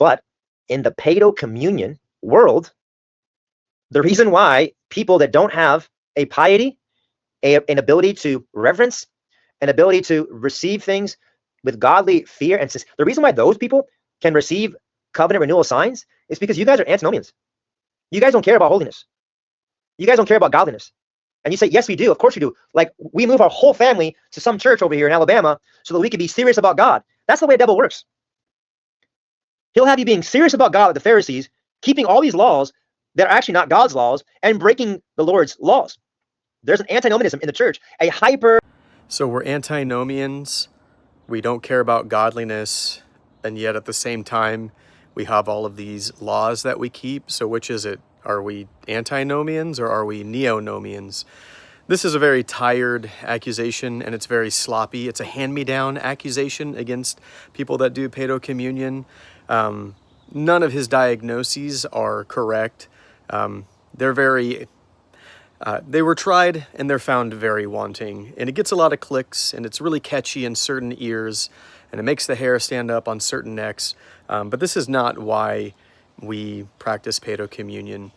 But in the Paedocommunion world, the reason why people that don't have a piety, an ability to reverence, an ability to receive things with godly fear, and the reason why those people can receive covenant renewal signs is because you guys are antinomians. You guys don't care about holiness. You guys don't care about godliness. And you say, yes, we do. Of course we do. Like, we move our whole family to some church over here in Alabama so that we can be serious about God. That's the way the devil works. He'll have you being serious about God like the Pharisees, keeping all these laws that are actually not God's laws, and breaking the Lord's laws. There's an antinomianism in the church, a hyper... So we're antinomians, we don't care about godliness, and yet at the same time, we have all of these laws that we keep. So which is it? Are we antinomians or are we neonomians? This is a very tired accusation, and it's very sloppy. It's a hand-me-down accusation against people that do Paedocommunion. None of his diagnoses are correct. They were tried and they're found very wanting, and it gets a lot of clicks, and it's really catchy in certain ears, and it makes the hair stand up on certain necks. But this is not why we practice Paedocommunion.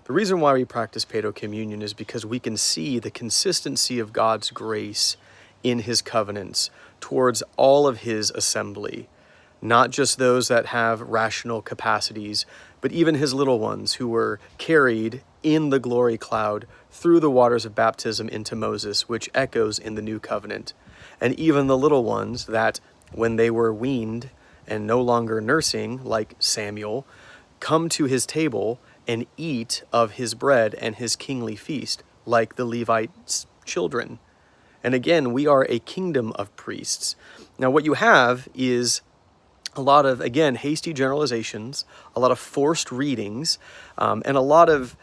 The reason why we practice Paedocommunion is because we can see the consistency of God's grace in his covenants towards all of his assembly, not just those that have rational capacities, but even his little ones who were carried in the glory cloud through the waters of baptism into Moses, which echoes in the new covenant. And even the little ones that, when they were weaned and no longer nursing, like Samuel, come to his table and eat of his bread and his kingly feast, like the Levites' children. And again, we are a kingdom of priests. Now, what you have is a lot of, again, hasty generalizations, a lot of forced readings, and a lot of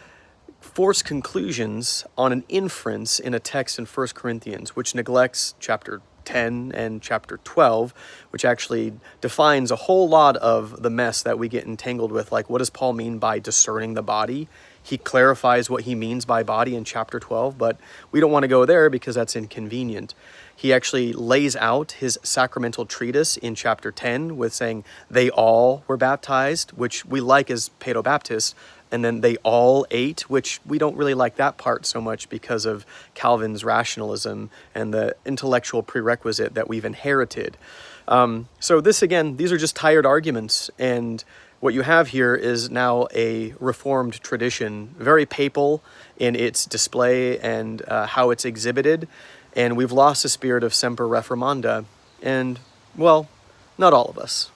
forced conclusions on an inference in a text in 1 Corinthians, which neglects chapter 10 and chapter 12, which actually defines a whole lot of the mess that we get entangled with. Like, what does Paul mean by discerning the body? He clarifies what he means by body in chapter 12, but we don't want to go there because that's inconvenient. He actually lays out his sacramental treatise in chapter 10 with saying they all were baptized, which we like as Paedobaptists, and then they all ate, which we don't really like that part so much because of Calvin's rationalism and the intellectual prerequisite that we've inherited. So this, again, these are just tired arguments, and what you have here is now a Reformed tradition, very papal in its display and how it's exhibited, and we've lost the spirit of Semper Reformanda, and, well, not all of us.